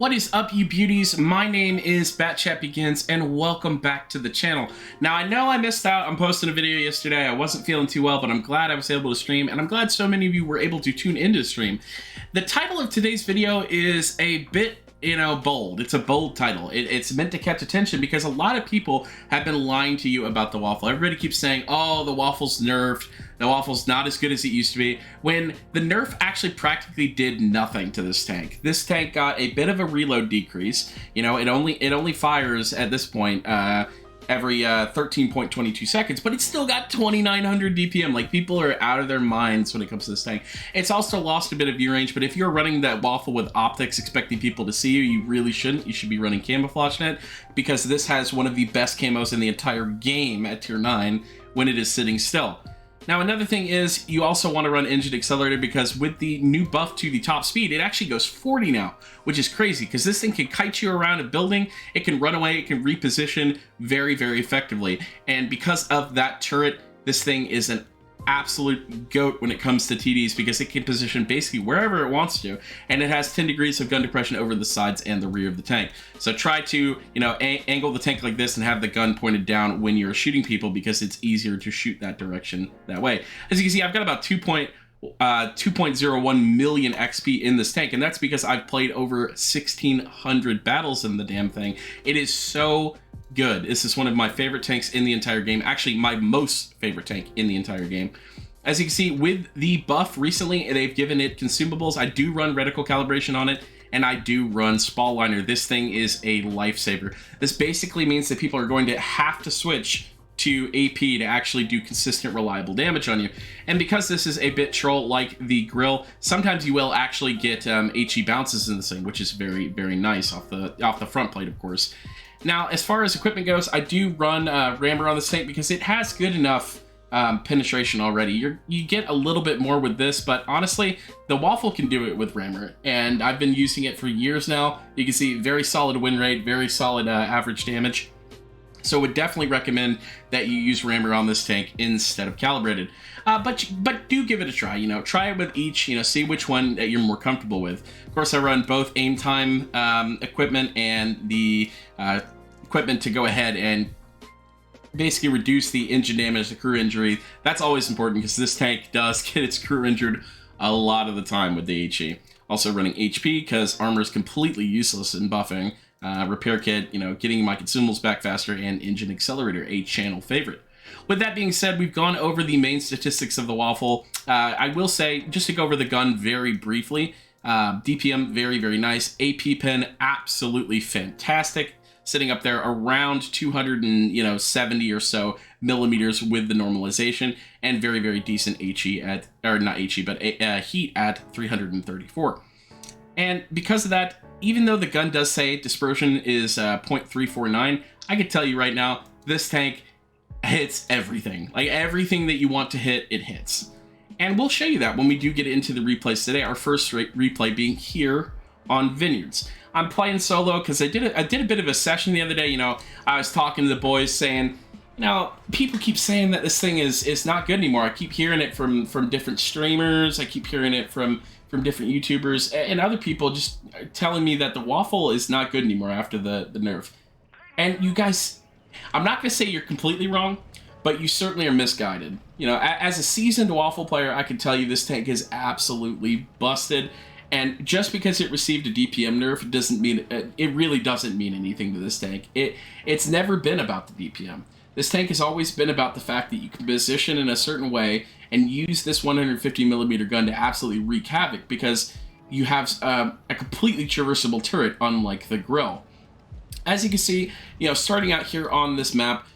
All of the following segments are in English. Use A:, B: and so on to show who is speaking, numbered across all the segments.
A: What is up, you beauties? My name is BatchatBegins, and welcome back to the channel. Now, I know I missed out on posting a video yesterday. I wasn't feeling too well, but I'm glad I was able to stream, and I'm glad so many of you were able to tune into the stream. The title of today's video is a bit, bold. It's a bold title. It's meant to catch attention because a lot of people have been lying to you about the Waffle. Everybody keeps saying, oh, the Waffle's nerfed. The Waffle's not as good as it used to be, when the nerf actually practically did nothing to this tank. This tank got a bit of a reload decrease. It only fires at this point every 13.22 seconds, but it's still got 2,900 DPM. Like, people are out of their minds when it comes to this tank. It's also lost a bit of view range, but if you're running that Waffle with optics expecting people to see you, you really shouldn't. You should be running Camouflage Net, because this has one of the best camos in the entire game at tier 9 when it is sitting still. Now, another thing is you also want to run Engine Accelerator, because with the new buff to the top speed, it actually goes 40 now, which is crazy because this thing can kite you around a building, it can run away, it can reposition very, very effectively. And because of that turret, this thing is an absolute goat when it comes to TDs, because it can position basically wherever it wants to, and it has 10 degrees of gun depression over the sides and the rear of the tank. So try to angle the tank like this and have the gun pointed down when you're shooting people, because it's easier to shoot that direction that way. As you can see, I've got about 2.01 million XP in this tank, and that's because I've played over 1,600 battles in the damn thing. It is so good. This is one of my favorite tanks in the entire game. Actually, my most favorite tank in the entire game. As you can see, with the buff recently, they've given it consumables. I do run reticle calibration on it, and I do run Spall Liner. This thing is a lifesaver. This basically means that people are going to have to switch to AP to actually do consistent, reliable damage on you. And because this is a bit troll like the grill, sometimes you will actually get HE bounces in this thing, which is very, very nice off the front plate, of course. Now, as far as equipment goes, I do run Rammer on this tank because it has good enough penetration already. You get a little bit more with this, but honestly, the Waffle can do it with Rammer, and I've been using it for years now. You can see very solid win rate, very solid average damage. So would definitely recommend that you use Rammer on this tank instead of Calibrated. But do give it a try. Try it with each. See which one that you're more comfortable with. Of course, I run both aim time equipment and the equipment to go ahead and basically reduce the engine damage, the crew injury. That's always important because this tank does get its crew injured a lot of the time with the HE. Also running HP because armor is completely useless in buffing. Repair kit, getting my consumables back faster, and Engine Accelerator, a channel favorite. With that being said, we've gone over the main statistics of the Waffle. I will say, just to go over the gun very briefly, DPM, very, very nice. AP pen, absolutely fantastic. Sitting up there around 270 or so millimeters with the normalization, and very, very decent HE at, or not HE, but heat at 334. And because of that, even though the gun does say dispersion is 0.349, I can tell you right now, this tank hits everything. Like, everything that you want to hit, it hits. And we'll show you that when we do get into the replays today, our first replay being here on Vineyards. I'm playing solo because I did a bit of a session the other day. I was talking to the boys saying, people keep saying that this thing is not good anymore. I keep hearing it from different streamers. I keep hearing it from different YouTubers and other people just telling me that the Waffle is not good anymore after the nerf. And you guys, I'm not going to say you're completely wrong, but you certainly are misguided. As a seasoned Waffle player, I can tell you this tank is absolutely busted. And just because it received a DPM nerf doesn't mean, it really doesn't mean anything to this tank. It's never been about the DPM. This tank has always been about the fact that you can position in a certain way and use this 150 millimeter gun to absolutely wreak havoc, because you have a completely traversable turret, unlike the grill. As you can see, starting out here on this map,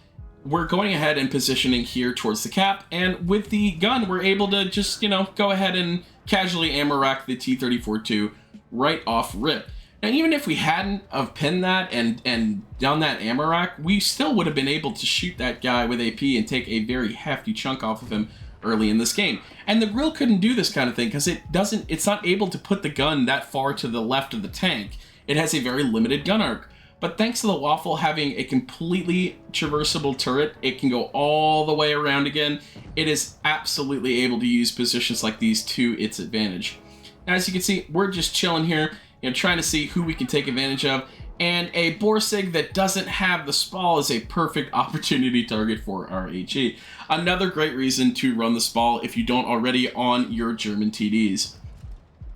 A: we're going ahead and positioning here towards the cap, and with the gun, we're able to just, go ahead and casually ammo rack the T-34-2 right off rip. Now, even if we hadn't have pinned that and done that ammo rack, we still would have been able to shoot that guy with AP and take a very hefty chunk off of him early in this game. And the grill couldn't do this kind of thing because it's not able to put the gun that far to the left of the tank. It has a very limited gun arc. But thanks to the Waffle having a completely traversable turret, it can go all the way around again. It is absolutely able to use positions like these to its advantage. As you can see, we're just chilling here. trying to see who we can take advantage of. And a Borsig that doesn't have the Spall is a perfect opportunity target for our HE. Another great reason to run the Spall if you don't already on your German TDs.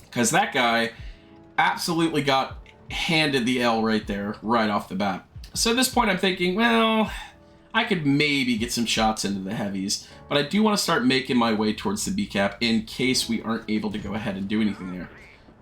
A: Because that guy absolutely got handed the L right there, right off the bat. So at this point I'm thinking, well, I could maybe get some shots into the heavies, but I do want to start making my way towards the B cap in case we aren't able to go ahead and do anything there.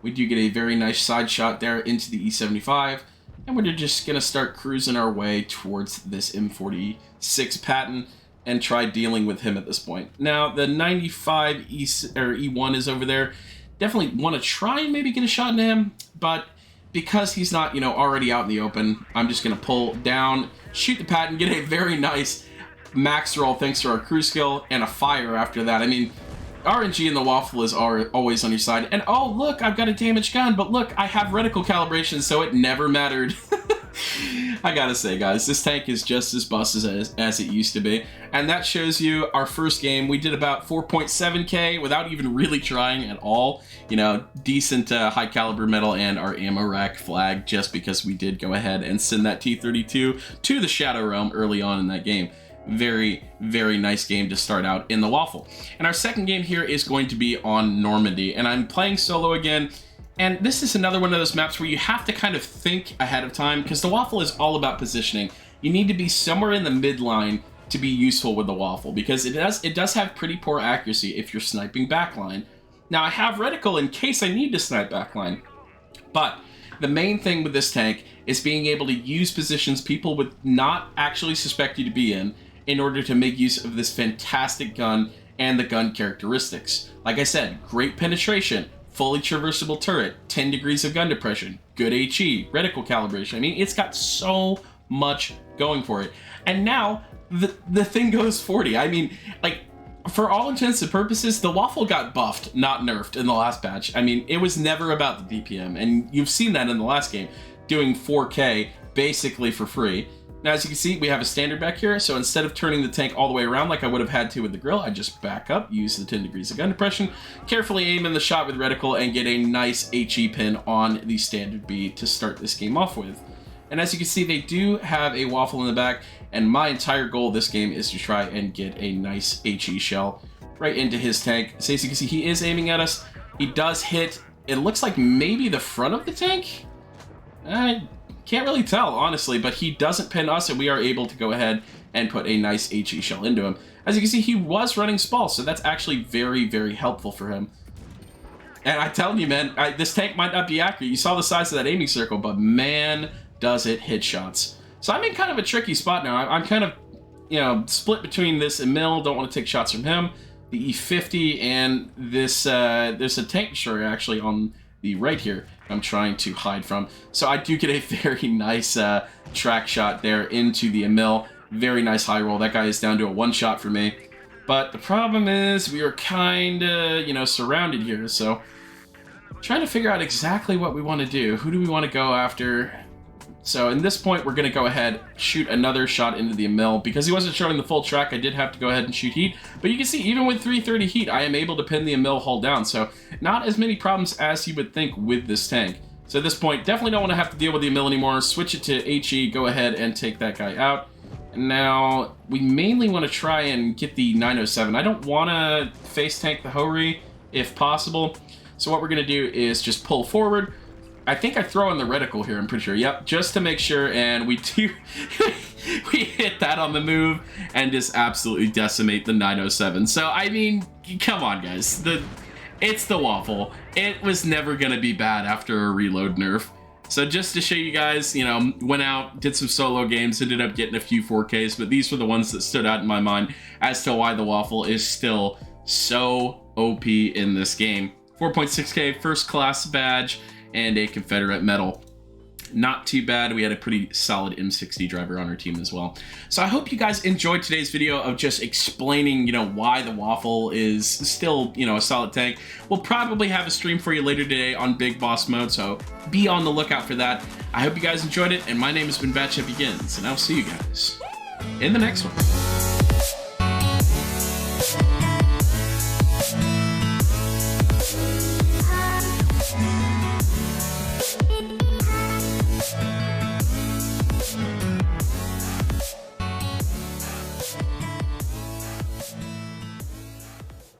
A: We do get a very nice side shot there into the E75. And we're just going to start cruising our way towards this M46 Patton and try dealing with him at this point. Now, the 95 E1 is over there. Definitely want to try and maybe get a shot into him, but because he's not, already out in the open, I'm just going to pull down, shoot the Patton, get a very nice max roll thanks to our crew skill, and a fire after that. I mean, RNG and the Waffle is always on your side. And oh, look, I've got a damaged gun, but look, I have reticle calibration, so it never mattered. I gotta say, guys, this tank is just as busted as it used to be. And that shows you our first game. We did about 4.7k without even really trying at all. Decent high caliber metal and our ammo rack flag, just because we did go ahead and send that T-32 to the Shadow Realm early on in that game. Very, very nice game to start out in the Waffle. And our second game here is going to be on Normandy, and I'm playing solo again. And this is another one of those maps where you have to kind of think ahead of time, because the Waffle is all about positioning. You need to be somewhere in the midline to be useful with the Waffle, because it does have pretty poor accuracy if you're sniping backline. Now, I have reticle in case I need to snipe backline, but the main thing with this tank is being able to use positions people would not actually suspect you to be in order to make use of this fantastic gun and the gun characteristics. Like I said, great penetration, fully traversable turret, 10 degrees of gun depression, good HE, reticle calibration. I mean, it's got so much going for it. And now, the thing goes 40. I mean, like, for all intents and purposes, the Waffle got buffed, not nerfed in the last patch. I mean, it was never about the DPM, and you've seen that in the last game, doing 4K basically for free. Now, as you can see, we have a standard back here, so instead of turning the tank all the way around like I would have had to with the grill, I just back up, use the 10 degrees of gun depression, carefully aim in the shot with reticle, and get a nice HE pin on the standard B to start this game off with. And as you can see, they do have a Waffle in the back, and my entire goal this game is to try and get a nice HE shell right into his tank. So as you can see, he is aiming at us. He does hit, it looks like maybe the front of the tank? I can't really tell, honestly, but he doesn't pin us, and we are able to go ahead and put a nice HE shell into him. As you can see, he was running Spall, so that's actually very, very helpful for him. And I'm telling you, man, this tank might not be accurate. You saw the size of that aiming circle, but man, does it hit shots. So I'm in kind of a tricky spot now. I'm kind of, split between this and Mill. Don't want to take shots from him. The E50 and this, there's a tank destroyer actually on the right here I'm trying to hide from. So I do get a very nice track shot there into the Emil. Very nice high roll. That guy is down to a one shot for me. But the problem is we are kind of, surrounded here. So trying to figure out exactly what we want to do. Who do we want to go after? So in this point, we're going to go ahead, shoot another shot into the Emil. Because he wasn't showing the full track, I did have to go ahead and shoot heat. But you can see, even with 330 heat, I am able to pin the Emil hull down. So not as many problems as you would think with this tank. So at this point, definitely don't want to have to deal with the Emil anymore. Switch it to HE, go ahead and take that guy out. And now, we mainly want to try and get the 907. I don't want to face tank the Hori, if possible. So what we're going to do is just pull forward. I think I throw in the reticle here, I'm pretty sure. Yep, just to make sure, and we do... we hit that on the move and just absolutely decimate the 907. So, I mean, come on, guys. It's the Waffle. It was never going to be bad after a reload nerf. So just to show you guys, went out, did some solo games, ended up getting a few 4Ks, but these were the ones that stood out in my mind as to why the Waffle is still so OP in this game. 4.6K first class badge and a Confederate medal. Not too bad. We had a pretty solid M60 driver on our team as well. So I hope you guys enjoyed today's video of just explaining, why the Waffle is still, a solid tank. We'll probably have a stream for you later today on Big Boss mode, so be on the lookout for that. I hope you guys enjoyed it, and my name has been BatchatBegins, and I'll see you guys in the next one.